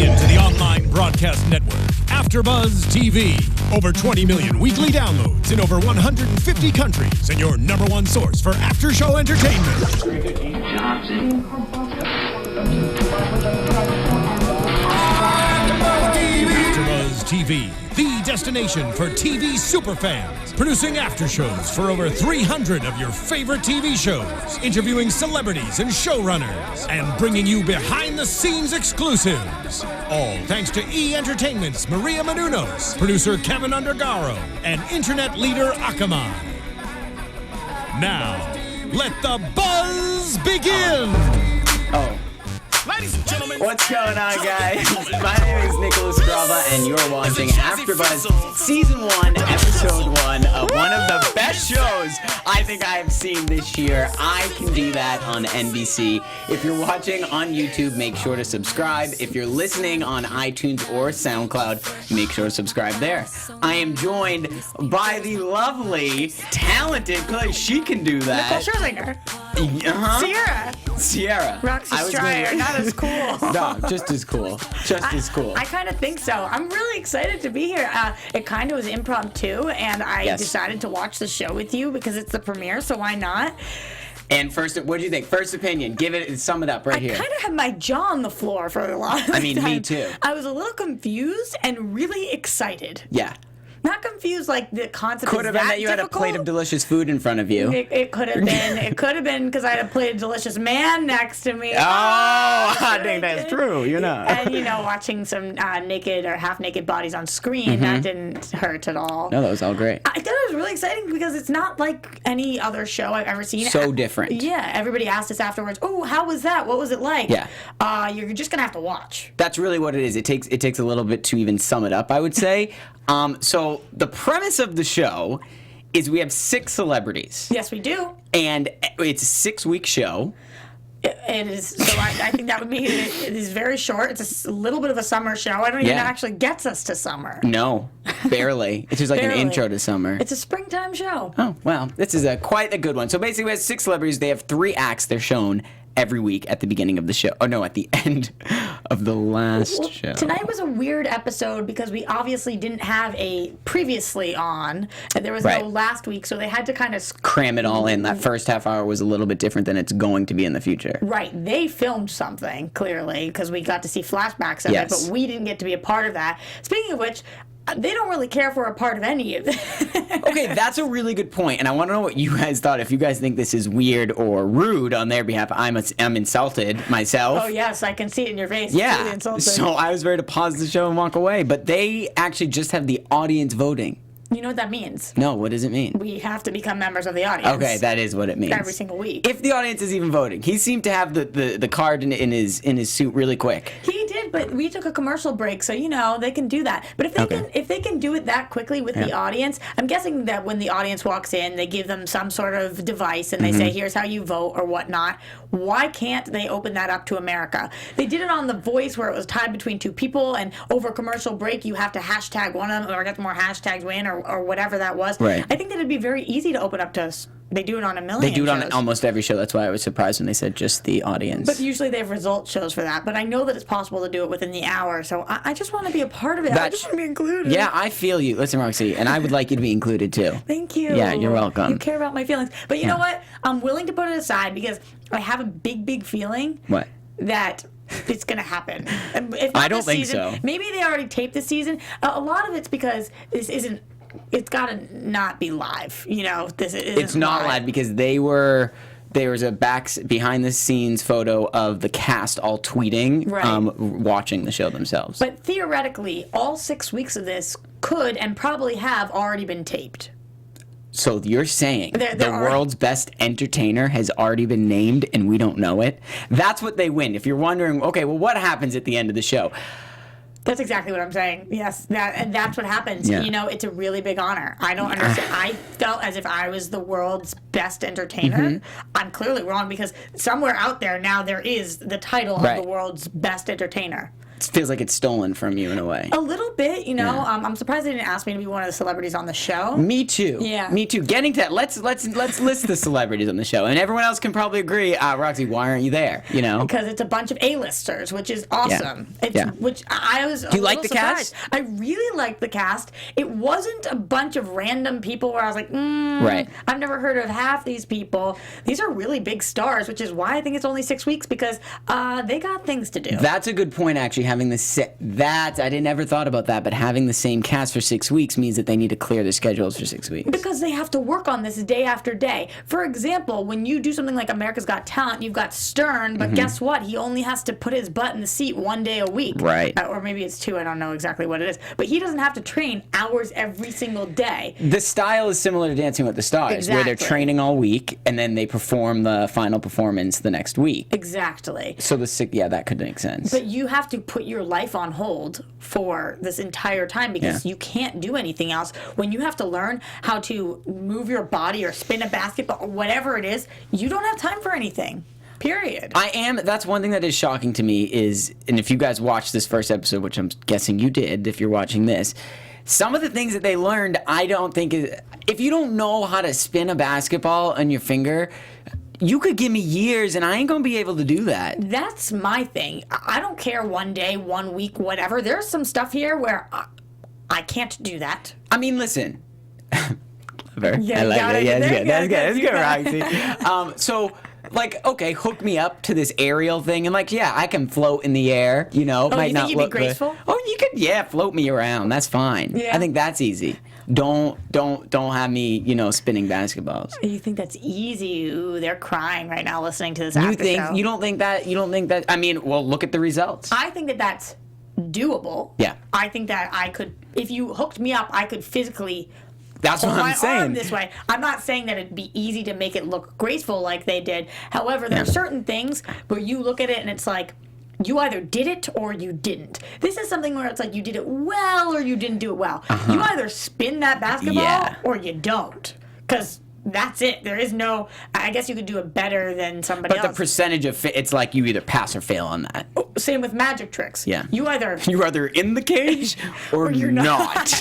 into the online broadcast network, AFTERBUZZ TV. Over 20 million weekly downloads in over 150 countries, and your number one source for after-show entertainment. AFTERBUZZ TV, the destination for TV superfans, producing after-shows for over 300 of your favorite TV shows, interviewing celebrities and showrunners, and bringing you behind-the-scenes exclusives. All thanks to E! Entertainment's Maria Menounos, producer Kevin Undergaro, and internet leader Akamai. Now, let the buzz begin! Oh. Ladies and gentlemen, What's going on, guys? My name is Nicholas Grava, and you're watching AFTERBUZZ Season 1, Episode 1 of one of the best shows I think I have seen this year. I Can Do That on NBC. If you're watching on YouTube, make sure to subscribe. If you're listening on iTunes or SoundCloud, make sure to subscribe there. I am joined by the lovely, talented, because she can do that. Nicole Scherzinger. Sierra. Roxy Striar. Not as cool. No, just as cool. Just as cool. I kind of think so. I'm really excited to be here. It kind of was impromptu, and I decided to watch the show with you because it's the premiere, so why not? And first, what do you think? First opinion. Give it, sum it up right here. I kind of had my jaw on the floor for a long time. I mean, me too. I was a little confused and really excited. Yeah. Not confused, like the concept could have been that you had a plate of delicious food in front of you. It could have been. It could have been because I had a plate of delicious man next to me. Oh, I think that's true. You know. And watching some naked or half-naked bodies on screen, that didn't hurt at all. No, that was all great. I thought it was really exciting because it's not like any other show I've ever seen. So different. Yeah, everybody asked us afterwards, "Oh, how was that? What was it like?" Yeah. You're just gonna have to watch. That's really what it is. It takes a little bit to even sum it up, I would say. So the premise of the show is we have 6 celebrities. Yes, we do. And it's a 6-week show. It is. So I think that would mean it is very short. It's a little bit of a summer show. I don't even know it actually gets us to summer. No, barely. It's just like an intro to summer. It's a springtime show. Oh, well, this is quite a good one. So basically we have 6 celebrities. They have 3 acts they're shown every week at the beginning of the show. Oh, no, at the end of the last show. Tonight was a weird episode because we obviously didn't have a previously on. And there was no last week, so they had to kind of cram it all in. That first half hour was a little bit different than it's going to be in the future. Right. They filmed something, clearly, because we got to see flashbacks of it, but we didn't get to be a part of that. Speaking of which, they don't really care if we're a part of any of it. Okay, that's a really good point, and I want to know what you guys thought. If you guys think this is weird or rude on their behalf, I'm insulted myself. Oh, yes, I can see it in your face. Yeah, really insulted. So I was ready to pause the show and walk away, but they actually just have the audience voting. You know what that means? No, what does it mean? We have to become members of the audience. Okay, that is what it means. Every single week. If the audience is even voting. He seemed to have the card in his suit really quick. He did, but we took a commercial break, so they can do that. But if they can do it that quickly with the audience, I'm guessing that when the audience walks in, they give them some sort of device and they say, here's how you vote or whatnot. Why can't they open that up to America? They did it on The Voice where it was tied between 2 people, and over commercial break you have to hashtag one of them or get more hashtags win or whatever that was. Right. I think that it'd be very easy to open up to us. They do it on a million They do it shows. on almost every show. That's why I was surprised when they said just the audience. But usually they have result shows for that. But I know that it's possible to do it within the hour, so I just want to be a part of it. I just want to be included. Yeah, I feel you. Listen, Roxy, and I would like you to be included too. Thank you. Yeah, you're welcome. You care about my feelings. But you know what? I'm willing to put it aside because I have a big feeling that it's going to happen. I don't think so. Maybe they already taped this season. A lot of it's because this isn't. It's got to not be live. It's not live because there was a behind the scenes photo of the cast all tweeting, watching the show themselves. But theoretically, all 6 weeks of this could and probably have already been taped. So you're saying the world's best entertainer has already been named and we don't know it? That's what they win. If you're wondering, okay, well, what happens at the end of the show? That's exactly what I'm saying. Yes, that's what happens. Yeah. It's a really big honor. I don't understand. I felt as if I was the world's best entertainer. I'm clearly wrong because somewhere out there now there is the title of the world's best entertainer. feels like it's stolen from you in a way. A little bit, you know. Yeah. I'm surprised they didn't ask me to be one of the celebrities on the show. Me too. Yeah. Me too. Getting to that, let's list the celebrities on the show, and everyone else can probably agree. Roxy, why aren't you there? You know, because it's a bunch of A-listers, which is awesome. Which I was. Do you like the surprised. cast? I really liked the cast. It wasn't a bunch of random people where I was like, right. I've never heard of half these people. These are really big stars, which is why I think it's only 6 weeks because they got things to do. That's a good point, actually. Having I didn't ever thought about that, but having the same cast for 6 weeks means that they need to clear their schedules for 6 weeks. Because they have to work on this day after day. For example, when you do something like America's Got Talent, you've got Stern, but guess what? He only has to put his butt in the seat 1 day a week. Right. Or maybe it's 2, I don't know exactly what it is. But he doesn't have to train hours every single day. The style is similar to Dancing with the Stars, where they're training all week, and then they perform the final performance the next week. Exactly. So that could make sense. But you have to put your life on hold for this entire time because you can't do anything else. When you have to learn how to move your body or spin a basketball or whatever it is, you don't have time for anything. Period. That's one thing that is shocking to me is, and if you guys watched this first episode, which I'm guessing you did if you're watching this, some of the things that they learned, I don't think if you don't know how to spin a basketball on your finger, you could give me years and I ain't gonna be able to do that. That's my thing. I don't care 1 day, 1 week, whatever. There's some stuff here where I can't do that. I mean, listen. Clever. Yeah, I like it. Yeah, that's good, Roxy. Roxy. So, okay, hook me up to this aerial thing, and I can float in the air. You know, Oh, might you not think you'd look be graceful? good. Oh, you could, float me around. That's fine. Yeah. I think that's easy. Don't have me, spinning basketballs. You think that's easy? Ooh, they're crying right now listening to this after show. You don't think that? I mean, well, look at the results. I think that that's doable. Yeah. I think that I could, if you hooked me up, I could physically That's what hold I'm my saying. arm this way. I'm not saying that it'd be easy to make it look graceful like they did. However, there are certain things where you look at it and it's like, you either did it or you didn't. This is something where it's like you did it well or you didn't do it well. You either spin that basketball or you don't. Because that's it. There is no, I guess you could do it better than somebody else. But the percentage of it's like you either pass or fail on that. Same with magic tricks. Yeah. You're either in the cage or you're not.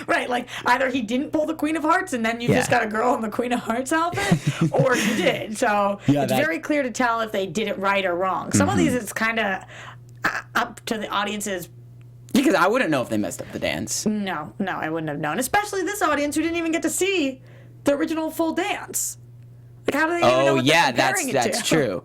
Right, like either he didn't pull the Queen of Hearts and then you just got a girl in the Queen of Hearts outfit, or you did. So it's very clear to tell if they did it right or wrong. Some of these it's kind of up to the audience's. Because I wouldn't know if they messed up the dance. No, I wouldn't have known. Especially this audience who didn't even get to see the original full dance. Like, how do they even know what they're comparing it to? That's true.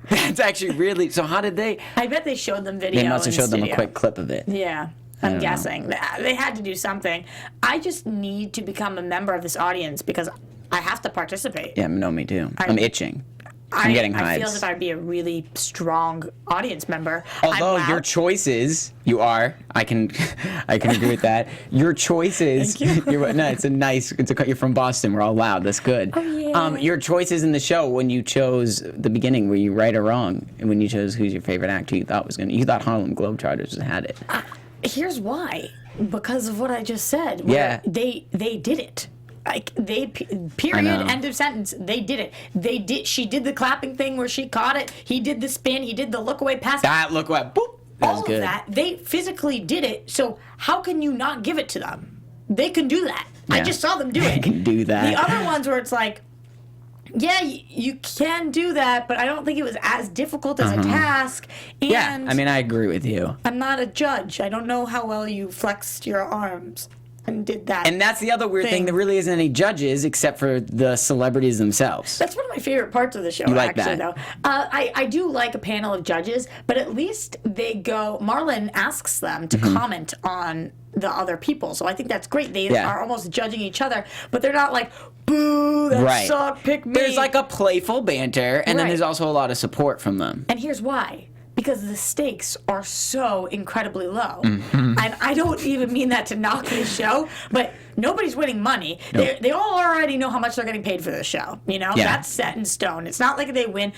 That's actually really. So how did they? I bet they showed them video. They must have in the showed them a studio. quick clip of it. Yeah, I'm guessing. They had to do something. I just need to become a member of this audience because I have to participate. Yeah, no, me too. I'm itching. I'm getting hives. I feel as if I'd be a really strong audience member. Although your choices, you are. I can agree with that. Your choices. Thank you. You're from Boston. We're all loud. That's good. Oh, yeah. Your choices in the show when you chose the beginning, were you right or wrong? And when you chose who's your favorite actor, you thought Harlem Globetrotters had it. Here's why. Because of what I just said. Yeah. They did it. Like period, end of sentence. They did it. She did the clapping thing where she caught it. He did the spin. He did the look away pass. That look away, boop. All of that, they physically did it. So how can you not give it to them? They can do that. Yeah. I just saw them do it. They can do that. The other ones where it's like, yeah, you can do that, but I don't think it was as difficult as a task. And yeah, I mean, I agree with you. I'm not a judge. I don't know how well you flexed your arms and did that. And that's the other weird thing. There really isn't any judges except for the celebrities themselves. That's one of my favorite parts of the show, You like actually, that? though. I do like a panel of judges, but at least they go, Marlon asks them to comment on the other people. So I think that's great. They are almost judging each other, but they're not like, boo, that sucked, pick me. There's like a playful banter, and then there's also a lot of support from them. And here's why. Because the stakes are so incredibly low. And I don't even mean that to knock this show, but nobody's winning money. Nope. They all already know how much they're getting paid for this show. You know, that's set in stone. It's not like if they win.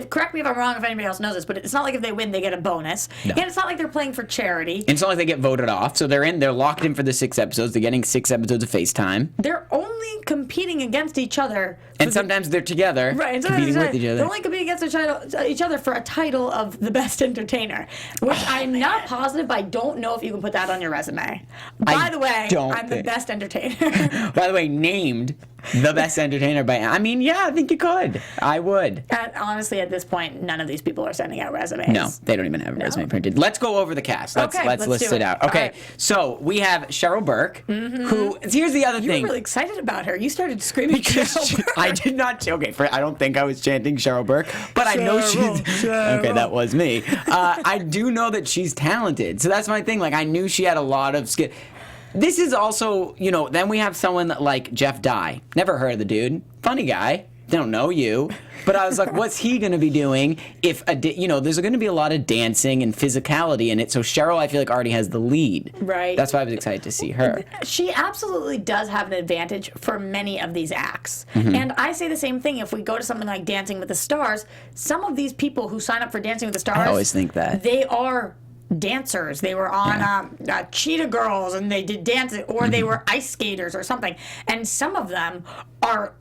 Correct me if I'm wrong if anybody else knows this, but it's not like if they win they get a bonus. No. And it's not like they're playing for charity. It's not like they get voted off. So they're locked in for the 6 episodes. They're getting 6 episodes of FaceTime. They're only competing against each other. And sometimes they're together, right, competing with each other. They're only competing against each other for a title of the best entertainer, which I'm not positive, but I don't know if you can put that on your resume. By the way, I'm the best entertainer. By the way, named the best entertainer I think you could. I would. And honestly, at this point, none of these people are sending out resumes. No, they don't even have a resume printed. Let's go over the cast. Let's list it out. Okay, so we have Cheryl Burke, who, here's the other thing. You were really excited about her. You started screaming Cheryl Burke. I did not, I don't think I was chanting Cheryl Burke, but I know she's, okay, that was me. I do know that she's talented. So that's my thing. Like, I knew she had a lot of skill. This is also, then we have someone like Jeff Dye. Never heard of the dude. Funny guy. Don't know you. But I was like, what's he going to be doing if, there's going to be a lot of dancing and physicality in it. So Cheryl, I feel like, already has the lead. Right. That's why I was excited to see her. She absolutely does have an advantage for many of these acts. And I say the same thing. If we go to something like Dancing with the Stars, some of these people who sign up for Dancing with the Stars, I always think that. They are dancers. They were on Cheetah Girls and they did dancing, or they were ice skaters or something. And some of them are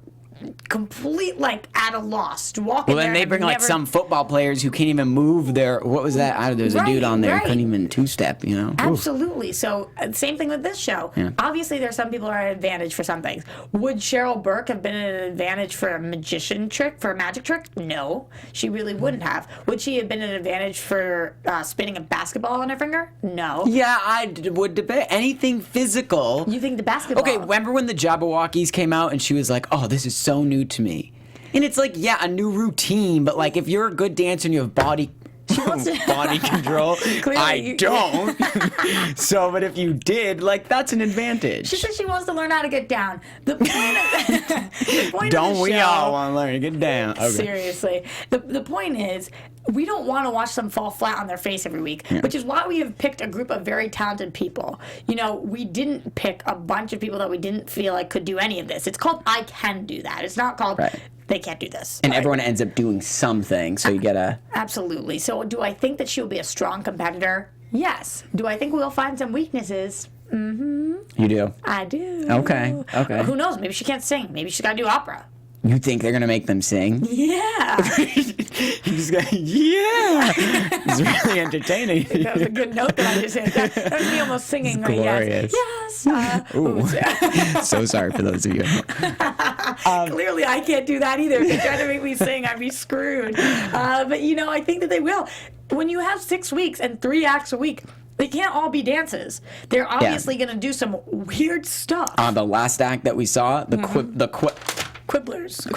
complete, at a loss to walk in there. Well, then they bring some football players who can't even move their, what was that? There's a dude on there who couldn't even two-step, Absolutely. So same thing with this show. Yeah. Obviously, there's some people who are at an advantage for some things. Would Cheryl Burke have been at an advantage for a magic trick? No, she really wouldn't have. Would she have been at an advantage for spinning a basketball on her finger? No. Yeah, I would debate anything physical. You think the basketball? Okay, remember when the Jabberwockies came out and she was like, oh, this is so new to me. And it's like, a new routine, but if you're a good dancer and you have body control, I don't. So, but if you did, that's an advantage. She says she wants to learn how to get down. The point don't of we the show, all want to learn to get down? Okay. Seriously. The point is, we don't want to watch them fall flat on their face every week, which is why we have picked a group of very talented people. We didn't pick a bunch of people that we didn't feel like could do any of this. It's called I Can Do That. It's not called They Can't Do This. And everyone ends up doing something, so you get a... Absolutely. So do I think that she'll be a strong competitor? Yes. Do I think we'll find some weaknesses? Mm-hmm. You do? I do. Okay. Who knows? Maybe she can't sing. Maybe she's got to do opera. You think they're going to make them sing? Yeah. He's going, yeah. It's really entertaining. That was a good note that I just hit. That was me almost singing. It's glorious. Yes. So sorry for those of you. Clearly, I can't do that either. If they try to make me sing, I'd be screwed. But, I think that they will. When you have 6 weeks and 3 acts a week, they can't all be dances. They're obviously going to do some weird stuff. The last act that we saw, Quiddlers.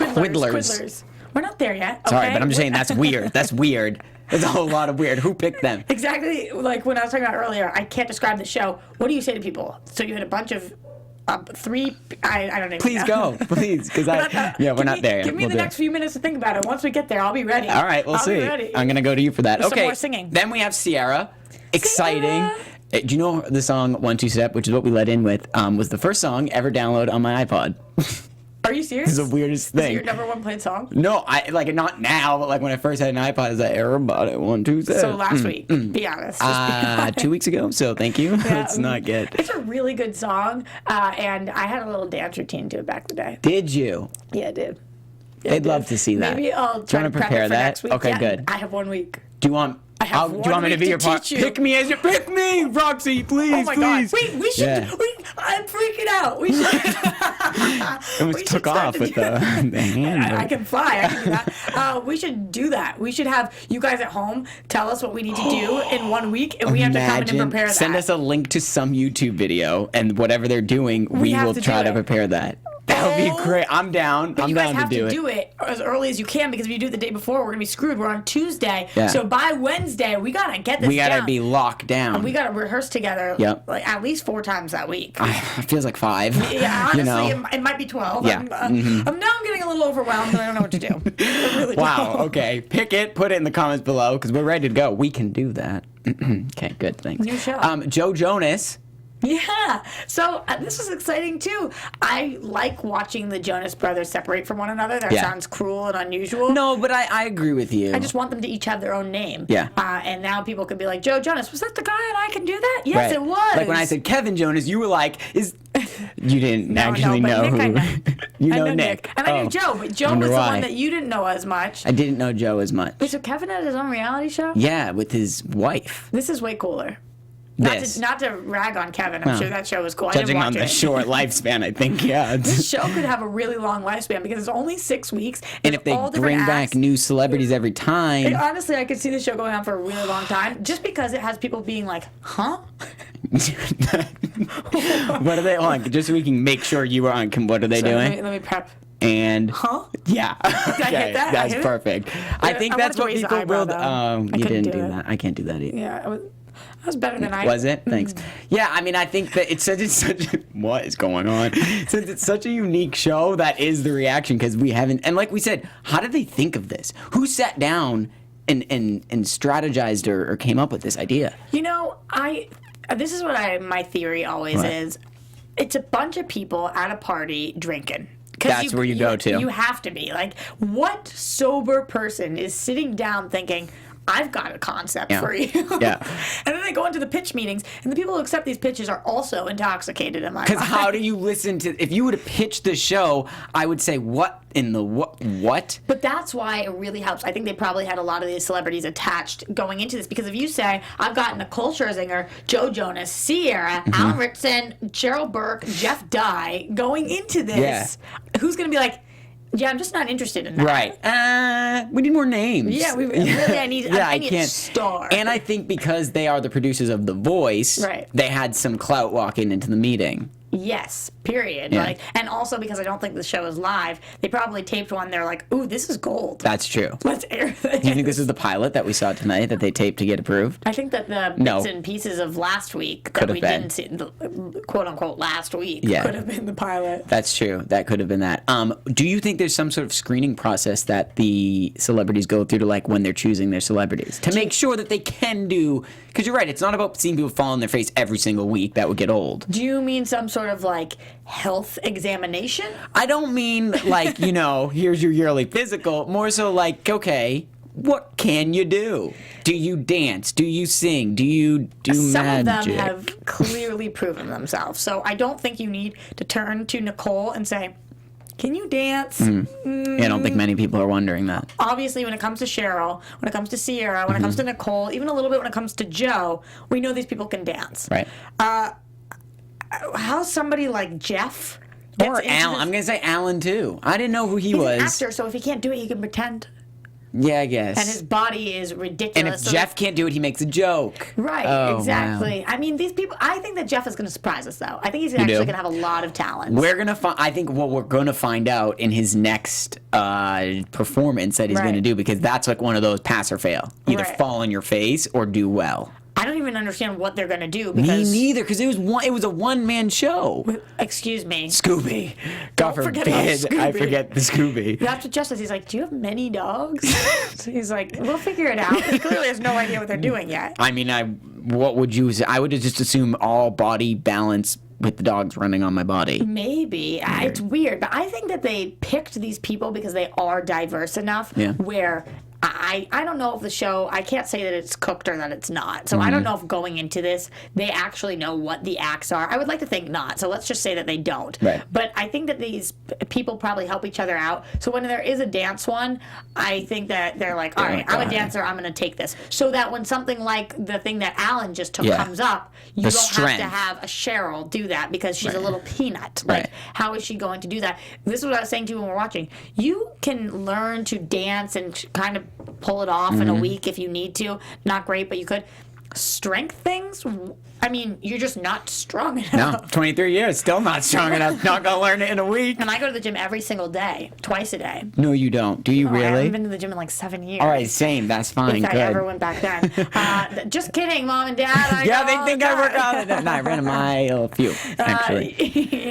We're not there yet. Okay? Sorry, but I'm just saying that's weird. That's weird. There's a whole lot of weird. Who picked them? Exactly like when I was talking about earlier. I can't describe the show. What do you say to people? So you had a bunch of 3. I don't know. Please go, please, because we're not there yet. Give me the next few minutes to think about it. Once we get there, I'll be ready. All right, we'll see. I'm gonna go to you for that. With okay. Some more singing. Then we have Sierra. Exciting. Do you know the song 1 2 Step, which is what we let in with, was the first song ever downloaded on my iPod. Are you serious? It's the weirdest thing. Is it your number 1 played song? No, not now, but when I first had an iPod, I was like, everybody 1 2 Step. So last week, be honest. 2 weeks ago. So thank you. Let's not get. It's a really good song, and I had a little dance routine to it back in the day. Did you? Yeah, I did. I'd love to see that. Maybe I'll try to prepare that. Next week. Okay, good. I have 1 week. Do you want? Do you want me to be your part? Pick me, Roxy, please. Oh my God! Wait, we should. Yeah. I'm freaking out. We should. Almost took off with the hand. I can fly. I can do that. We should do that. We should have you guys at home tell us what we need to do in 1 week, and we have to come in and prepare that. Send us a link to some YouTube video, and whatever they're doing, we will try to prepare that. That would be great. I'm down. I'm down to do it. You guys have to do it as early as you can, because if you do it the day before, we're going to be screwed. We're on Tuesday. Yeah. So by Wednesday, we got to get this down. We got to be locked down. And we got to rehearse together at least 4 times that week. It feels like 5. Yeah, honestly, it might be 12. Yeah. I'm getting a little overwhelmed, and I don't know what to do. I really don't. Okay. Pick it. Put it in the comments below, because we're ready to go. We can do that. Okay, good. Thanks. New show. Joe Jonas. Yeah. So this was exciting too. I like watching the Jonas Brothers separate from one another. That sounds cruel and unusual. No, but I agree with you. I just want them to each have their own name. Yeah. And now people could be like, Joe Jonas, was that the guy and I Can Do That? Yes, it was. Like when I said Kevin Jonas, you were like, you didn't actually know Nick, who. You know Nick. And I knew Joe, but Joe was the one that you didn't know as much. I didn't know Joe as much. Wait, so Kevin had his own reality show? Yeah, with his wife. This is way cooler. Not to rag on Kevin. I'm sure that show was cool. Judging on the short lifespan, I think, This show could have a really long lifespan because it's only 6 weeks. And if they bring back new celebrities every time. Honestly, I could see the show going on for a really long time just because it has people being like, huh? What are they on? Just so we can make sure you were on. What are they doing? Let me prep. And yeah, okay, that's perfect. I think that's what people will. You didn't do that. I can't do that either. Yeah. That was better than I was. It? Thanks. Yeah, I mean, I think that it's such what is going on? Since it's such a unique show, that is the reaction because we haven't. And like we said, how did they think of this? Who sat down and strategized or came up with this idea? You know, this is what my theory always is. It's a bunch of people at a party drinking. That's where you go to. You have to be. Like, what sober person is sitting down thinking, I've got a concept for you. Yeah. And then they go into the pitch meetings, and the people who accept these pitches are also intoxicated in my mind. Because how do you listen to... If you were to pitch the show, I would say, what in the what? But that's why it really helps. I think they probably had a lot of these celebrities attached going into this. Because if you say, I've got Nicole Scherzinger, Joe Jonas, Sierra, Alan Ritson, Cheryl Burke, Jeff Dye, going into this, who's going to be like... Yeah, I'm just not interested in that. Right. We need more names. Yeah, I need a star. And I think because they are the producers of The Voice, they had some clout walking into the meeting. Yes, period. Yeah. Like, and also because I don't think the show is live, they probably taped one. They're like, "Ooh, this is gold. That's true. Let's air this." Do you think this is the pilot that we saw tonight that they taped to get approved? I think that the bits and pieces of last week that we didn't see, quote unquote, last week, could have been the pilot. That's true. That could have been that. Do you think there's some sort of screening process that the celebrities go through to, like, when they're choosing their celebrities to make sure that they can do? Because you're right. It's not about seeing people fall on their face every single week. That would get old. Do you mean some sort of like health examination? I don't mean like, here's your yearly physical. More so like, okay, what can you do? Do you dance? Do you sing? Do you do magic? Some of them have clearly proven themselves. So I don't think you need to turn to Nicole and say, can you dance? I don't think many people are wondering that. Obviously, when it comes to Cheryl, when it comes to Sierra, when it comes to Nicole, even a little bit when it comes to Joe, we know these people can dance. Right. How somebody like Jeff or Alan? I'm gonna say Alan too. I didn't know who he was. He's an actor, so if he can't do it, he can pretend. Yeah, I guess. And his body is ridiculous. And if Jeff can't do it, he makes a joke. Right, exactly. Wow. I mean, these people, I think that Jeff is going to surprise us, though. I think he's actually going to have a lot of talent. I think what we're going to find out in his next performance that he's going to do, because that's like one of those pass or fail. Either fall on your face or do well. I don't even understand what they're going to do. Because me neither, because it was a one-man show. Excuse me. Scooby. God forbid I forget the Scooby. That's what Jeff says. He's like, do you have many dogs? So he's like, we'll figure it out. He clearly has no idea what they're doing yet. I mean, what would you say? I would just assume all body balance with the dogs running on my body. Maybe. It's weird. But I think that they picked these people because they are diverse enough where... I don't know if the show, I can't say that it's cooked or that it's not. So I don't know if going into this, they actually know what the acts are. I would like to think not. So let's just say that they don't. Right. But I think that these people probably help each other out. So when there is a dance one, I think that they're like, all right, I'm a dancer, I'm going to take this. So that when something like the thing that Alan just took comes up, you don't have to have a Cheryl do that because she's a little peanut. Like, how is she going to do that? This is what I was saying to you when we're watching. You can learn to dance and kind of pull it off in a week if you need to. Not great, but you could. Strength things? I mean, you're just not strong enough. No, 23 years, still not strong enough. Not going to learn it in a week. And I go to the gym every single day, twice a day. No, you don't. Do you really? I haven't been to the gym in like 7 years. All right, same. That's fine. If I ever went back then. Just kidding, Mom and Dad. They think I work out of that. No, I ran a mile, a few, actually.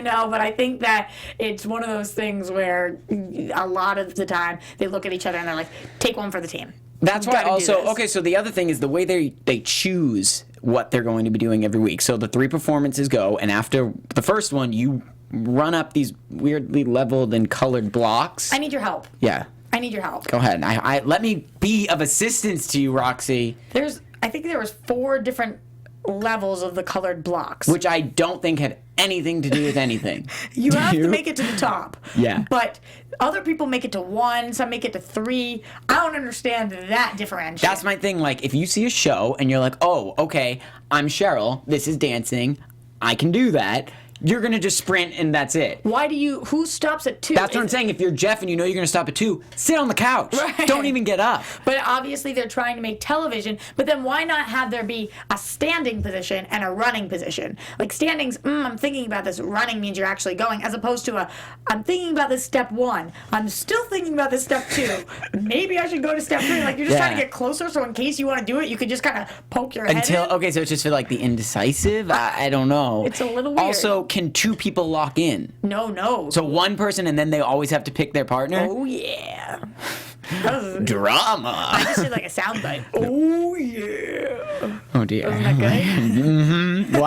But I think that it's one of those things where a lot of the time they look at each other and they're like, take one for the team. That's why Gotta do also, this. okay, so the other thing is the way they choose what they're going to be doing every week. So the 3 performances go, and after the first one, you run up these weirdly leveled and colored blocks. I need your help. Yeah. I need your help. Go ahead. I let me be of assistance to you, Roxy. I think there was 4 different levels of the colored blocks. Which I don't think had anything to do with anything. You have to make it to the top. Yeah. But other people make it to 1, some make it to 3. I don't understand that differentiation. That's my thing. Like, if you see a show and you're like, oh, okay, I'm Cheryl, this is dancing, I can do that, you're going to just sprint and that's it. Who stops at 2? That's what I'm saying. If you're Jeff and you know you're going to stop at 2, sit on the couch. Right. Don't even get up. But obviously they're trying to make television, but then why not have there be a standing position and a running position? Like standings, I'm thinking about this, running means you're actually going, as opposed to I'm thinking about this step 1, I'm still thinking about this step 2, maybe I should go to step 3. Like you're just trying to get closer, so in case you want to do it, you could just kind of poke your head in. Okay, so it's just for like the indecisive? I don't know. It's a little weird. Also, can 2 people lock in? No. So one person and then they always have to pick their partner? Oh, yeah. Drama. I just did like a soundbite. Oh, yeah. Oh, dear. Wasn't that good?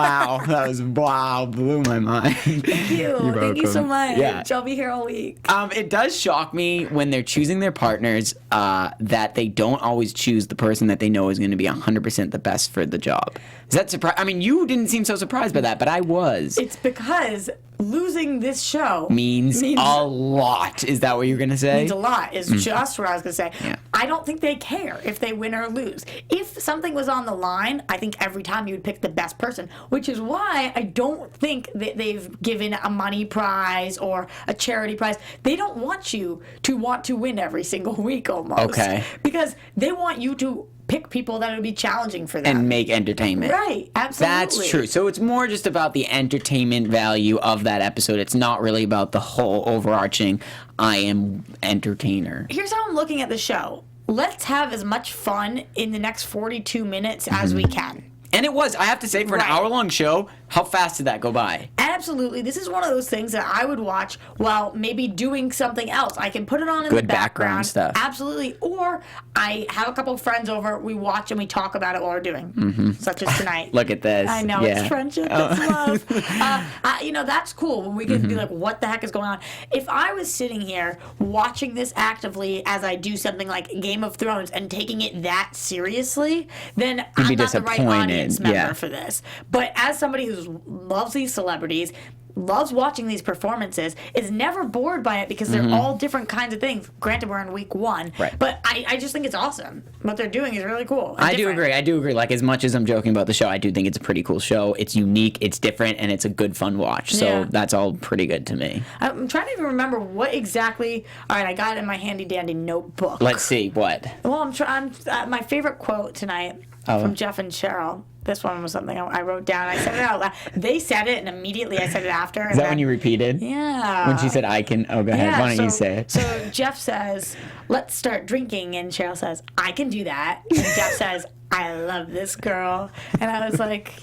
Wow, blew my mind. Thank you. Thank you so much. Yeah. I'll be here all week. It does shock me when they're choosing their partners that they don't always choose the person that they know is going to be 100% the best for the job. Is that surprising? I mean, you didn't seem so surprised by that, but I was. It's because losing this show means a lot. Is that what you're going to say? Means a lot is just what I was going to say. Yeah. I don't think they care if they win or lose. If something was on the line, I think every time you would pick the best person, which is why I don't think that they've given a money prize or a charity prize. They don't want you to want to win every single week almost. Okay. Because they want you to pick people that would be challenging for them. And make entertainment. Right, absolutely. That's true. So it's more just about the entertainment value of that episode. It's not really about the whole overarching, I am entertainer. Here's how I'm looking at the show. Let's have as much fun in the next 42 minutes as we can. And it was, I have to say, for an hour-long show, how fast did that go by? Absolutely. This is one of those things that I would watch while maybe doing something else. I can put it on in the background stuff. Absolutely. Or I have a couple of friends over, we watch and we talk about it while we're doing. Such as tonight. Look at this. I know, it's friendship, it's love. That's cool when we can be like, what the heck is going on? If I was sitting here watching this actively as I do something like Game of Thrones and taking it that seriously, then I'm not the right audience member for this. But as somebody who loves these celebrities, loves watching these performances, is never bored by it because they're all different kinds of things. Granted, we're in week 1, but I just think it's awesome. What they're doing is really cool. I do agree. Like, as much as I'm joking about the show, I do think it's a pretty cool show. It's unique, it's different, and it's a good, fun watch. So that's all pretty good to me. I'm trying to even remember what exactly. All right, I got it in my handy dandy notebook. Let's see, what? Well, I'm my favorite quote tonight from Jeff and Cheryl. This one was something I wrote down. I said it out loud. They said it, and immediately I said it after. Is that when you repeated? Yeah. When she said, I can... Oh, go ahead. Why don't you say it? So Jeff says, let's start drinking. And Cheryl says, I can do that. And Jeff says, I love this girl. And I was like...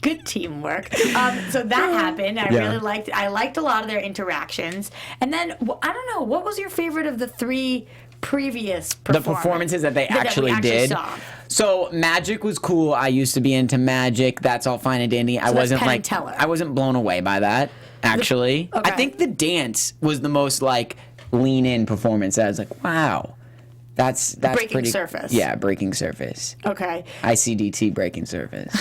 Good teamwork. So that happened. I liked a lot of their interactions. And then, I don't know, what was your favorite of the 3 previous performances that they actually did? Saw? So Magic was cool. I used to be into Magic. That's all fine and dandy. I wasn't Penn Teller. I wasn't blown away by that, actually. Okay. I think the dance was the most like lean in performance. I was like, wow. That's breaking pretty surface. Yeah, breaking surface. Okay. ICDT breaking surface.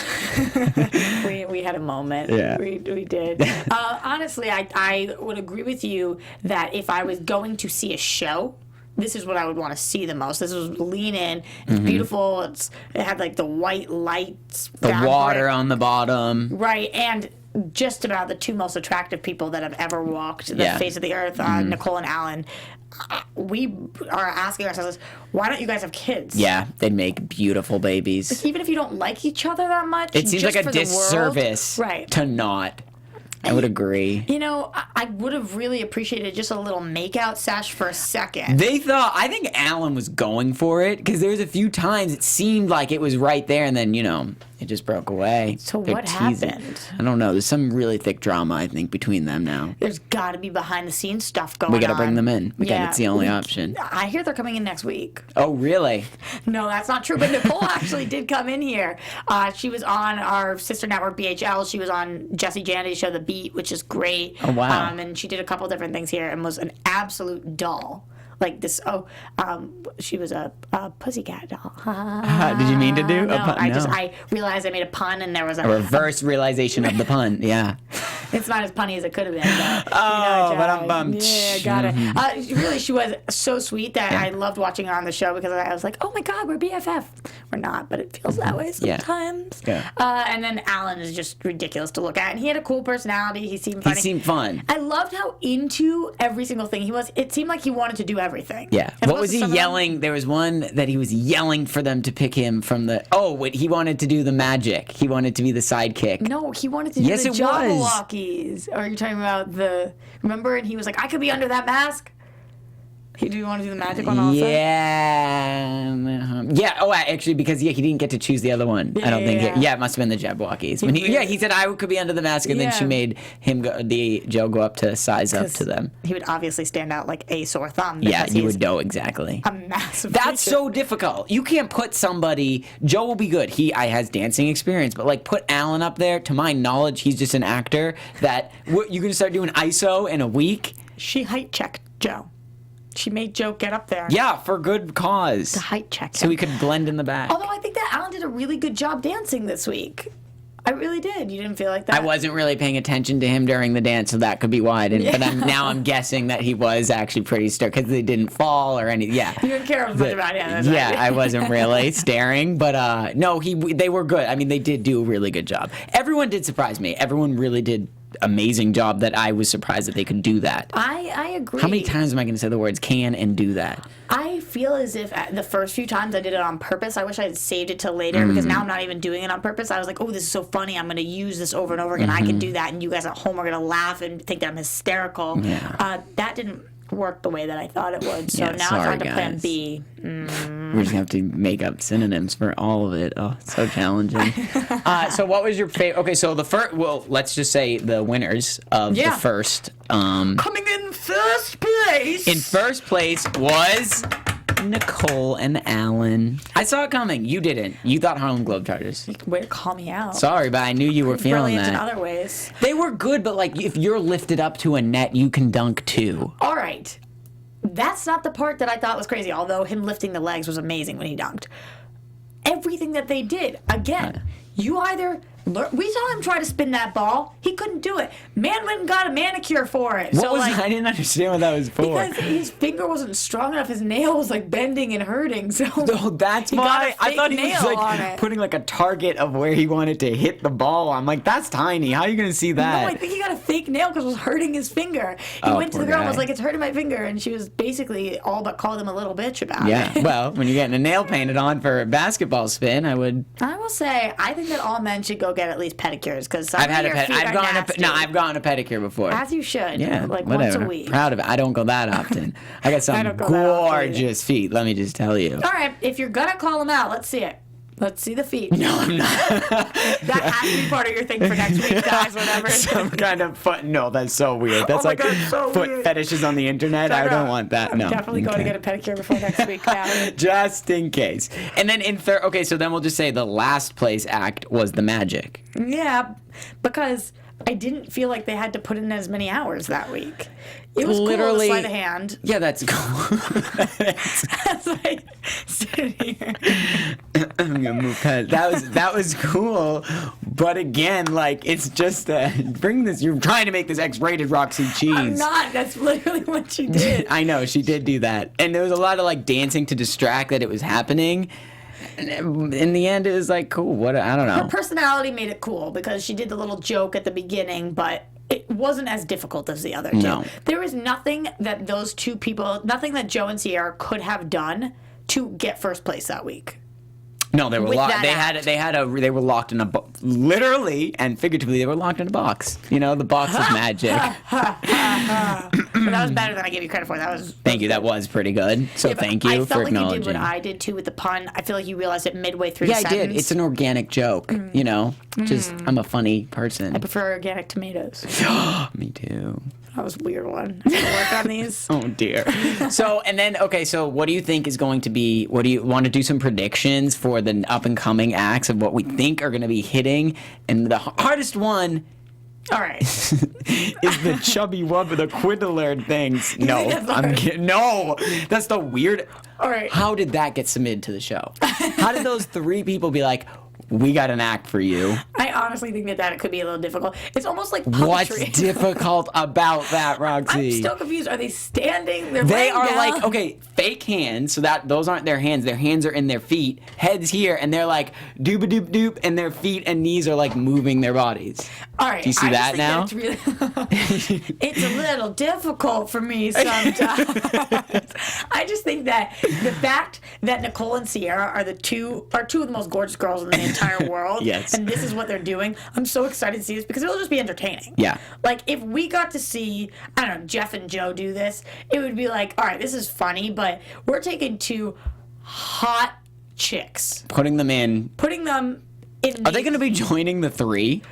we had a moment. Yeah. We did. Honestly, I would agree with you that if I was going to see a show, this is what I would want to see the most. This was lean in. It's beautiful. It had like the white lights. The water on the bottom. Right, and just about the 2 most attractive people that have ever walked the face of the earth, Nicole and Alan. We are asking ourselves, why don't you guys have kids? Yeah, they'd make beautiful babies. Even if you don't like each other that much, it seems just like a for the disservice world, to not. I would agree. You know, I would have really appreciated just a little makeout sesh for a second. I think Alan was going for it, because there was a few times it seemed like it was right there, and then, It just broke away. So They're what teasing. happened? I don't know. There's some really thick drama, I think, between them now. There's got to be behind the scenes stuff going on. We got to bring them in. Again, it's the only option. I hear they're coming in next week. Oh, really? No, that's not true. But Nicole actually did come in here. She was on our sister network, BHL. She was on Jesse Janity's show, The Beat, which is great. Oh, wow. And she did a couple different things here and was an absolute doll. Like this, she was a pussycat doll. Did you mean to do No, a pun? I realized I made a pun and there was A reverse realization of the pun, yeah. It's not as punny as it could have been. But, but I'm bummed. Yeah, got it. Really, she was so sweet that I loved watching her on the show because I was like, oh my God, we're BFF. We're not, but it feels that way sometimes. Yeah. And then Alan is just ridiculous to look at. And he had a cool personality. He seemed funny. He seemed fun. I loved how into every single thing he was. It seemed like he wanted to do everything. Yeah. What was he yelling? There was one that he was yelling for them to pick him from the... Oh, wait, he wanted to do the magic. He wanted to be the sidekick. No, he wanted to do the Jabberwockies. Or are you talking about the... Remember? And he was like, I could be under that mask. He did want to do the magic one also? Yeah. Yeah. Oh, actually, because he didn't get to choose the other one. I don't think. It must have been the Jabberwockies. When he said I could be under the mask, and then she made him Joe go up to size up to them. He would obviously stand out like a sore thumb. Yeah, you would know exactly. A massive. That's so difficult. You can't put somebody. Joe will be good. He has dancing experience, but like put Alan up there. To my knowledge, he's just an actor. That you can start doing ISO in a week. She height checked Joe. She made Joe get up there. Yeah, for good cause. To height check him. So he could blend in the back. Although I think that Alan did a really good job dancing this week. I really did. You didn't feel like that? I wasn't really paying attention to him during the dance, so that could be why I didn't. But now I'm guessing that he was actually pretty stirred because they didn't fall or anything. Yeah. You didn't care much about him. Yeah, I wasn't really staring. But no, they were good. I mean, they did do a really good job. Everyone did surprise me. Everyone really did amazing job that I was surprised that they could do that. I agree. How many times am I going to say the words can and do that? I feel as if the first few times I did it on purpose. I wish I had saved it till later because now I'm not even doing it on purpose. I was like, oh, this is so funny. I'm going to use this over and over again. I can do that, and you guys at home are going to laugh and think that I'm hysterical. Yeah. That didn't work the way that I thought it would. So Yeah, now sorry, it's on to plan guys. B. We're just going to have to make up synonyms for all of it. Oh, it's so challenging. So what was your favorite? Okay, so the first, well, let's just say the winners of the first. Coming in first place. In first place was Nicole and Alan. I saw it coming. You didn't. You thought Harlem Globetrotters. Way to call me out. Sorry, but I knew you were feeling Brilliant that. in other ways. They were good, but like if you're lifted up to a net, you can dunk too. All right. That's not the part that I thought was crazy, although him lifting the legs was amazing when he dunked. Everything that they did, again, you either... We saw him try to spin that ball. He couldn't do it. Man went and got a manicure for it. What was I didn't understand what that was for. Because his finger wasn't strong enough. His nail was like bending and hurting. So that's why I thought he was like putting like a target of where he wanted to hit the ball. I'm like, that's tiny. How are you going to see that? No, I think he got a fake nail because it was hurting his finger. He went to the girl and was like, it's hurting my finger. And she was basically all but called him a little bitch about it. Yeah, well, when you're getting a nail painted on for a basketball spin, I will say, I think that all men should go get at least pedicures because I've gotten a pedicure before. As you should. Yeah, like whatever. once a week. Proud of it. I don't go that often. I got some gorgeous feet. Let me just tell you. All right, if you're gonna call them out, let's see it. Let's see the feet. No, I'm not. That has to be part of your thing for next week, guys. Whatever. Some kind of foot. No, that's so weird. That's like foot weird. Fetishes on the internet. I don't want that. I'm no. definitely going to get a pedicure before next week now. Just in case. And then in third. Okay, so then we'll just say the last place act was the magic. Yeah, because I didn't feel like they had to put in as many hours that week. It was literally cool to sleight of hand. Yeah, that's cool. As I sit here. I'm gonna move past. That was cool, but again, like it's just bring this. You're trying to make this X-rated Roxy cheese. I'm not. That's literally what she did. I know she did do that, and there was a lot of like dancing to distract that it was happening. And in the end, it was like cool. What I don't know. Her personality made it cool because she did the little joke at the beginning, but it wasn't as difficult as the other two. No. There was nothing that those two people, nothing that Joe and Sierra could have done to get first place that week. No, they were with locked. that They were locked in a literally and figuratively. They were locked in a box. You know, the box of magic. But that was better than I gave you credit for. Thank you. That was pretty good. So thank you for acknowledging. I felt like you did what I did too with the pun. I feel like you realized it midway through. Yeah, the I did. It's an organic joke. You know, just I'm a funny person. I prefer organic tomatoes. Me too. That was a weird one. I have to work on these. Oh dear. So what do you think is going to be? What do you want to do? Some predictions for the up and coming acts of what we think are going to be hitting, and the hardest one. All right. Is the chubby one with the quiddler things? No, I'm kidding. No, that's the weird. All right. How did that get submitted to the show? How did those 3 people be like, we got an act for you? I honestly think that it could be a little difficult. It's almost like puppetry. What's difficult about that, Roxy? I'm still confused. Are they standing? They are down? like, okay, fake hands, so that those aren't their hands. Their hands are in their feet, heads here, and they're like doop a doop doop, and their feet and knees are like moving their bodies. All right. Do you see that now? It's a little difficult for me sometimes. I just think that the fact that Nicole and Sierra are two of the most gorgeous girls in the entire world, yes, and this is what they're doing, I'm so excited to see this because it'll just be entertaining. Yeah. Like if we got to see, I don't know, Jeff and Joe do this, it would be like, all right, this is funny, but we're taking 2 hot chicks, putting them in. Are they going to be joining the 3?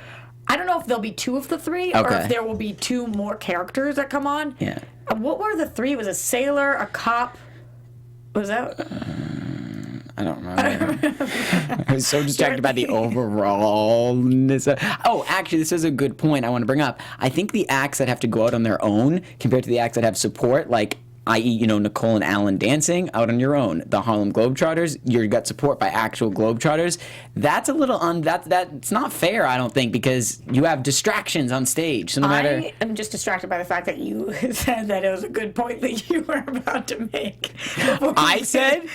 I don't know if there'll be 2 of the 3 or if there will be 2 more characters that come on. Yeah. What were the 3? It was a sailor, a cop. Was that? I don't remember. I was so distracted by the overallness. Actually, this is a good point I want to bring up. I think the acts that have to go out on their own compared to the acts that have support, like i.e., Nicole and Alan dancing out on your own. The Harlem Globetrotters, you got support by actual Globetrotters. That's a little that's not fair, I don't think, because you have distractions on stage. So no matter. I am just distracted by the fact that you said that it was a good point that you were about to make. I said?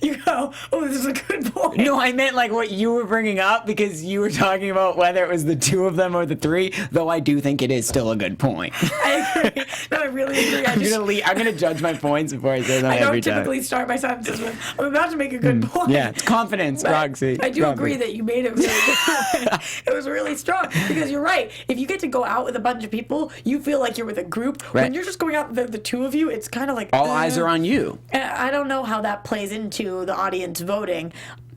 You go, oh, this is a good point. No, I meant like what you were bringing up because you were talking about whether it was the 2 of them or the 3, though I do think it is still a good point. I agree. No, I really agree. I'm going to judge my points before I say them every time. I don't typically start my sentences with, I'm about to make a good point. Yeah, it's confidence, Roxy. I do agree that you made it really good. It was really strong because you're right. If you get to go out with a bunch of people, you feel like you're with a group. Right. When you're just going out, the 2 of you, it's kind of like... All eyes are on you. And I don't know how that plays into the audience voting.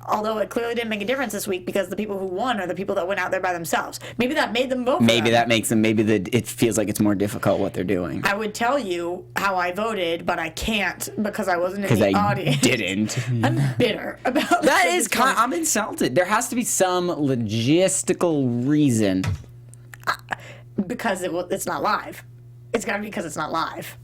Although it clearly didn't make a difference this week because the people who won are the people that went out there by themselves. Maybe that made them vote for Maybe them. that makes them, it feels like it's more difficult what they're doing. I would tell you how I voted, but I can't because I wasn't in the audience. Because I didn't. I'm bitter about that. I'm insulted. There has to be some logistical reason. Because it's not live. It's got to be because it's not live.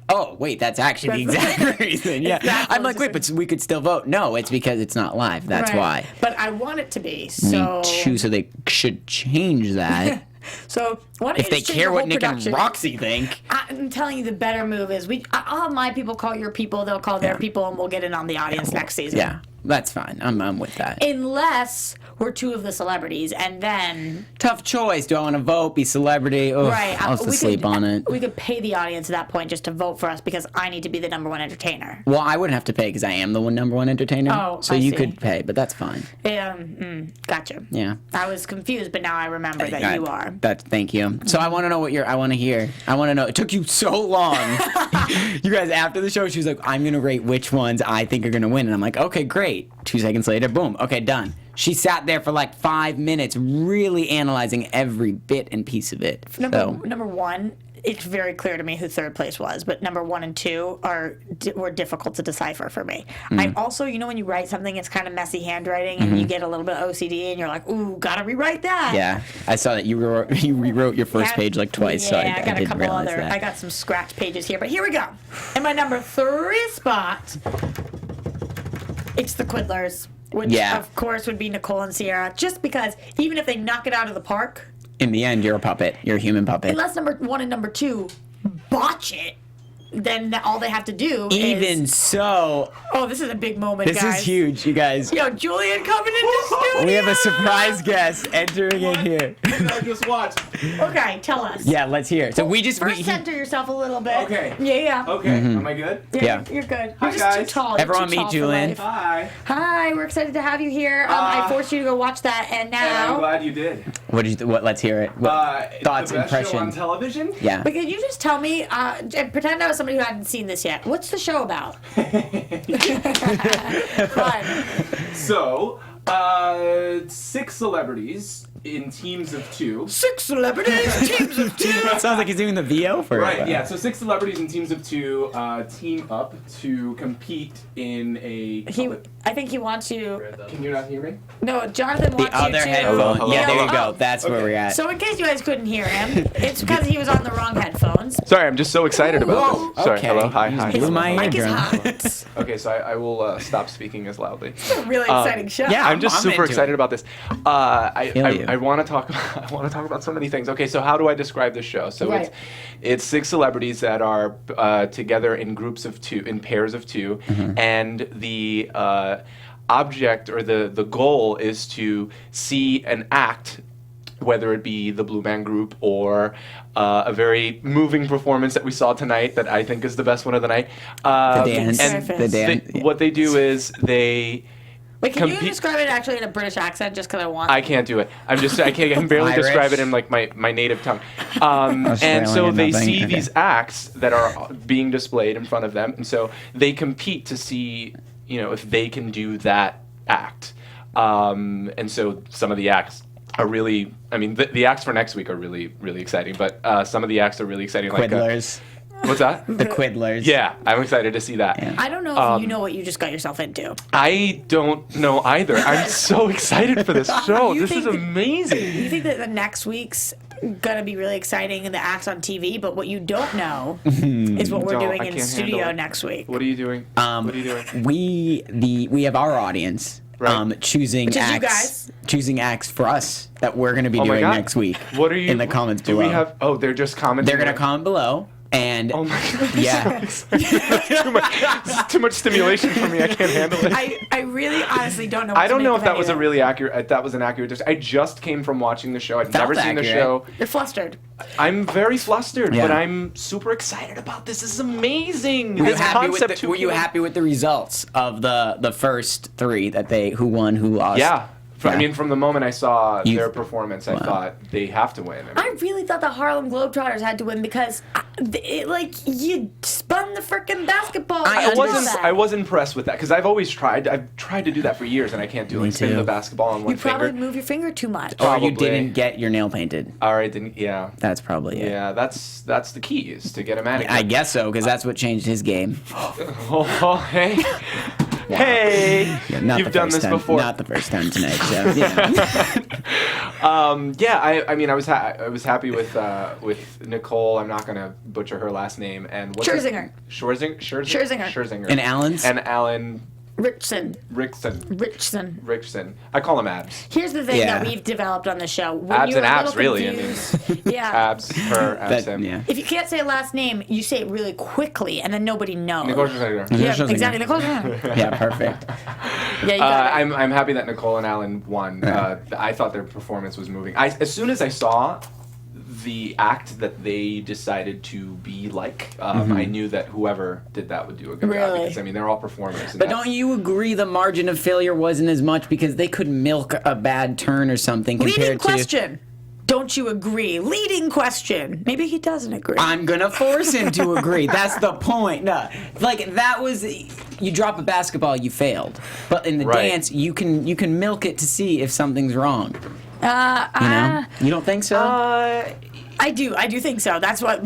Oh, wait, that's actually the exact reason. Yeah. I'm like, wait, but we could still vote. No, it's because it's not live. That's why. But I want it to be. So Me too, so they should change that. So if they care what Nick and Roxy think. I'm telling you, the better move is I'll have my people call your people, they'll call their people, and we'll get it on the audience next season. Yeah, that's fine. I'm with that. Unless we're 2 of the celebrities, and then... Tough choice. Do I want to vote, be celebrity? Ugh, right. I'll have to sleep on it. We could pay the audience at that point just to vote for us because I need to be the number 1 entertainer. Well, I wouldn't have to pay because I am the number 1 entertainer. Oh, so you could pay, but that's fine. Gotcha. Yeah. I was confused, but now I remember that you are. Thank you. So I want to know I want to hear. I want to know. It took you so long. You guys, after the show, she was like, I'm going to rate which ones I think are going to win. And I'm like, okay, great. 2 seconds later, boom. Okay, done. She sat there for like 5 minutes really analyzing every bit and piece of it. Number 1, it's very clear to me who 3rd place was, but number 1 and 2 were difficult to decipher for me. I also, when you write something, it's kind of messy handwriting, and you get a little bit of OCD, and you're like, ooh, gotta rewrite that. Yeah, I saw that you rewrote your first page like twice, so I got a didn't couple realize that. I got some scratch pages here, but here we go. In my number 3 spot, it's the Quiddlers. Which, of course, would be Nicole and Sierra, just because even if they knock it out of the park... In the end, you're a puppet. You're a human puppet. Unless number 1 and number 2 botch it, then all they have to do Even is... so, Oh, this is a big moment, this guys. is huge, you guys. Yo, Julian coming into studio. We have a surprise guest entering in here. I just watched. Okay, tell us. Yeah, let's hear it. So we just... First, center yourself a little bit. Okay. Yeah. Okay, am I good? Yeah. You're good. Hi, You're just too guys. tall. You're Everyone too meet tall for Julian. life. Hi. Hi, we're excited to have you here. I forced you to go watch that, and And I'm now... glad you did. What? Let's hear it. Thoughts, the best show on impressions. television? Yeah. But can you just tell me, and pretend I was somebody who hadn't seen this yet. What's the show about? Fun. So, 6 celebrities in teams of 2. 6 celebrities, teams of 2. Sounds like he's doing the VO for Right, yeah. So 6 celebrities in teams of 2 team up to compete in a... I think he wants you... Can you not hear me? No, Jonathan The wants you other to... headphone. Hello, Yeah, there you hello. go. That's where we're at. So in case you guys couldn't hear him, it's because he was on the wrong headphones. Sorry, I'm just so excited about Whoa. this. Sorry, Okay. hello, hi, You hi. blew my Mic is eardrum. hot. Okay, so I will stop speaking as loudly. It's a really exciting show. yeah. I'm just I'm super into excited it. about this. Feel you. I want to talk. I want to talk about so many things. Okay, so how do I describe this show? So Right. it's 6 celebrities that are together in groups of 2, in pairs of 2, and the object or the goal is to see an act, whether it be the Blue Man Group or a very moving performance that we saw tonight that I think is the best one of the night. The dance. And The dance. what they do is they... Wait, can you compete- describe it actually in a British accent just because I want... I can't do it. I can barely Irish. describe it in like my native tongue. And so Australian, they nothing? see Okay. these acts that are being displayed in front of them, and so they compete to see, if they can do that act. And so some of the acts are really, the acts for next week are really, really exciting, but some of the acts are really exciting. Quiddlers. What's that? The Quiddlers. Yeah, I'm excited to see that. Yeah. I don't know if you know what you just got yourself into. I don't know either. I'm so excited for this show. You This is think- amazing. You think that the next week's gonna be really exciting in the acts on TV, but what you don't know is what we're Don't. doing I in can't studio handle it. next week. What are you doing? What are you doing? We have our audience. Right. Choosing Which is you acts, guys. choosing acts for us that we're going to be Oh my doing God. next week. What are you in the comments do below? we have? Oh, they're just commenting. They're going to comment below, and Oh my God. yeah, This is too much stimulation for me. I can't handle it. I really honestly don't know. What I don't to know make if of that any was of a it. really accurate. That was an accurate. I just came from watching the show. I'd Felt never seen the accurate. show. You're flustered. I'm very flustered, Yeah. but I'm super excited about this. This is amazing. were you This happy with concept the, were you happy with the results of the first 3 that who won, who lost? Yeah. I Yeah. mean, from the moment I saw You- their performance, I Wow. thought they have to win. I really thought the Harlem Globetrotters had to win because, you spun the freaking basketball. I I was impressed with that because I've always tried. I've tried to do that for years and I can't do it. Me Like spin too. the basketball on one You probably finger. move your finger too much. Or you Probably. didn't get your nail painted. All right, didn't. Yeah. That's probably it. Yeah, that's the key is to get a manicure. I guess so, because that's what changed his game. Oh, hey. Hey. Yeah, not You've the done first this time, before. Not the first time tonight. So, yeah. I was happy with Nicole. I'm not gonna butcher her last name. And what's Scherzinger. Scherzinger. And Alan's? And Alan Richson. Rickson. I call him Abs. Here's the thing Yeah. that we've developed on the show. When Abs you're and a abs, little really, I confused- yeah. Abs, her, Abs, him. yeah. If you can't say a last name, you say it really quickly, and then nobody knows. Nicole Scherzinger. Yeah, Scherzinger. exactly. Nicole Scherzinger. Yeah, perfect. Yeah, you got it. I'm happy that Nicole and Alan won. I thought their performance was moving. As soon as I saw the act that they decided to be like, I knew that whoever did that would do a good job. Really? Because they're all performers. and But that's- don't you agree the margin of failure wasn't as much because they could milk a bad turn or something Leading compared to... question. Don't you agree? Leading question. Maybe he doesn't agree. I'm gonna force him to agree. That's the point. No, like that was you drop a basketball, you failed. But in the Right. dance, you can milk it to see if something's wrong. You know? You don't think so? I do think so. That's why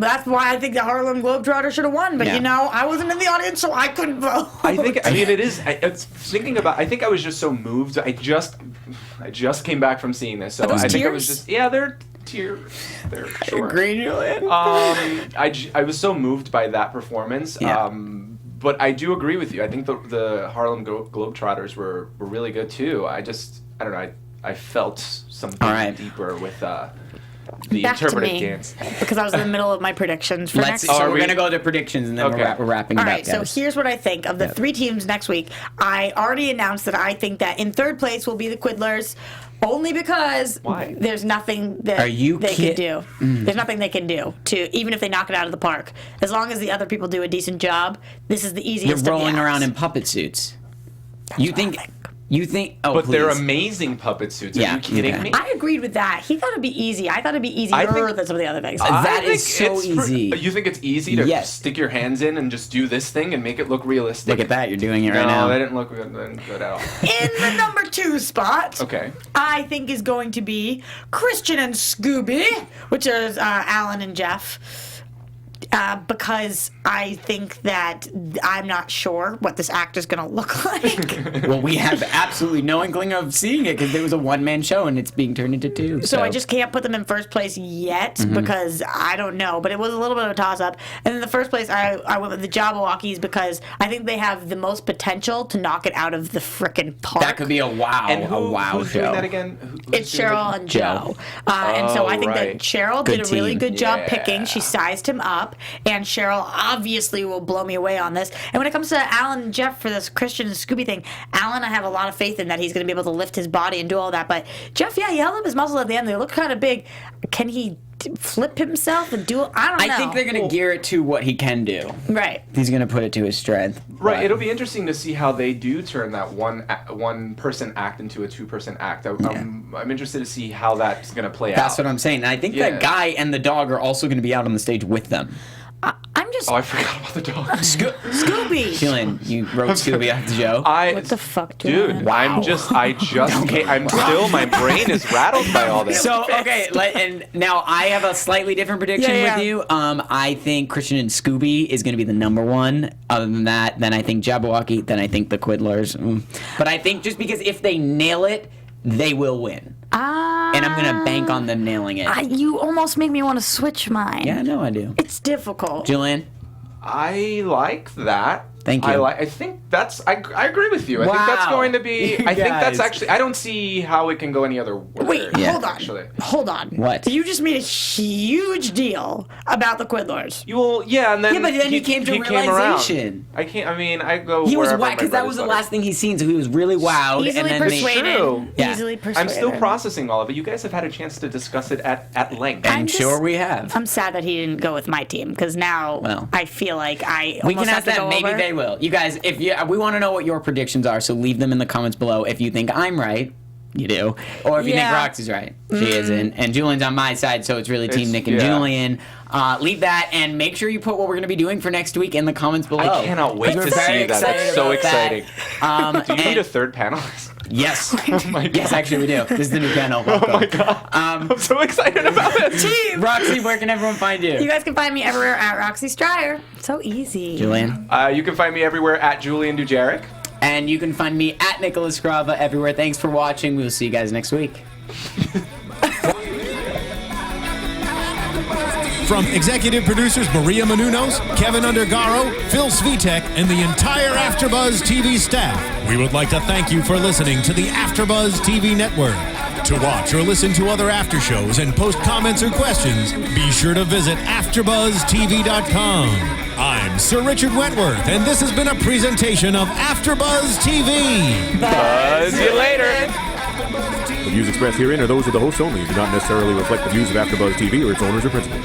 I think the Harlem Globetrotters should have won. But Yeah. I wasn't in the audience, so I couldn't vote. I think it is. It's thinking about. I think I was just so moved. I just came back from seeing this, so Are those I think I was tears? just they're tears. They're sure. Julian. I was so moved by that performance. Yeah. But I do agree with you. I think the Harlem Globetrotters were really good too. I don't know. I felt something All right. deeper with the Back to interpretive me, dance. because I was in the middle of my predictions for next So Are we're we- going to go to predictions, and then Okay. we're wrapping it All up, right, so guys. here's what I think of the 3 teams next week. I already announced that I think that in 3rd place will be the Quiddlers, only because Why? there's nothing that Are you they kid- can do. There's nothing they can do to even if they knock it out of the park. As long as the other people do a decent job, this is the You're easiest. of the rolling around acts. in puppet suits. That's You what I think? You think? Oh, But they're please. amazing puppet suits. Are Yeah, you kidding okay. me? I agreed with that. He thought it'd be easy. I thought it'd be easier I think- than some of the other things. That I is think so it's easy. You think it's easy to Yes. stick your hands in and just do this thing and make it look realistic? Look at that! You're doing it right No, now. that didn't look good at all. In the number 2 spot, Okay. I think is going to be Christian and Scooby, which is Alan and Jeff. Because I think that I'm not sure what this act is going to look like. Well, we have absolutely no inkling of seeing it because there was a one-man show and it's being turned into 2. So I just can't put them in first place yet because I don't know. But it was a little bit of a toss-up. And in the first place, I went with the Jabberwockies because I think they have the most potential to knock it out of the frickin' park. that could be a wow, And a wow who's show. doing that again? It's Cheryl and Joe. And so I think right. that Cheryl Good did a really team. good job Yeah. picking. She sized him up, and Cheryl obviously will blow me away on this. And when it comes to Alan and Jeff for this Christian and Scooby thing, Alan, I have a lot of faith in that he's going to be able to lift his body and do all that. But Jeff, yeah, he held up his muscles at the end. They look kind of big. Can he flip himself and do it? I don't know. I think they're going to gear it to what he can do. Right. He's going to put it to his strength. Right, But- it'll be interesting to see how they do turn that one person act into a 2-person act. I'm interested to see how that's going to play out. That's what I'm saying. And I think Yeah. that guy and the dog are also going to be out on the stage with them. I'm just Oh, I forgot about the dog. Scooby. Julian, you wrote Scooby off the show. What the fuck, dude? Julian? I'm still. My brain is rattled by all this. So okay, and now I have a slightly different prediction Yeah. with you. I think Christian and Scooby is going to be the number 1. Other than that, then I think Jabberwocky, then I think the Quiddlers. But I think just because if they nail it, they will win, and I'm going to bank on them nailing it. You almost make me want to switch mine. Yeah, no, I do. It's difficult. Julian, I like that. Thank you. I think that's. I agree with you. I think that's Wow. going to be. You I think that's guys. actually. I don't see how it can go any other way. Wait, Yeah. hold on. Actually. Hold on. What? You just made a huge deal about the Quiddlers. You will, yeah, and then Yeah, but then he came to realization. I can't. I mean, I go. he was wherever wowed my because bread that is was the buttered. last thing he's seen, so he was really wowed. Easily and then persuaded. True. Yeah. Easily persuaded. I'm still processing all of it. You guys have had a chance to discuss it at length. I'm I'm just- sure we have. I'm sad that he didn't go with my team because now Well. I feel like I We almost can have ask to them. go Maybe over. they will. You guys, we want to know what your predictions are, so leave them in the comments below. If you think I'm right, you do, or if you think Yeah. Roxy's right, she isn't, and Julian's on my side, so it's really Team It's- Nick and yeah. Julian. Leave that and make sure you put what we're going to be doing for next week in the comments below. I cannot wait We're to very see that. excited It's so about that. exciting. Do you need and- a third panelist? Yes. Oh my god. Yes, actually we do. This is the new panel. Oh Welcome. my god. I'm so excited about it. Roxy, where can everyone find you? You guys can find me everywhere at Roxy Striar. So easy. Julian. You can find me everywhere at Julian Dujarric. And you can find me at Nicholas Grava everywhere. Thanks for watching. We'll see you guys next week. From executive producers Maria Menounos, Kevin Undergaro, Phil Svitek, and the entire AfterBuzz TV staff, we would like to thank you for listening to the AfterBuzz TV network. To watch or listen to other after shows and post comments or questions, be sure to visit AfterBuzzTV.com. I'm Sir Richard Wentworth, and this has been a presentation of AfterBuzz TV. Buzz you later. The views expressed herein are those of the hosts only and do not necessarily reflect the views of AfterBuzz TV or its owners or principals.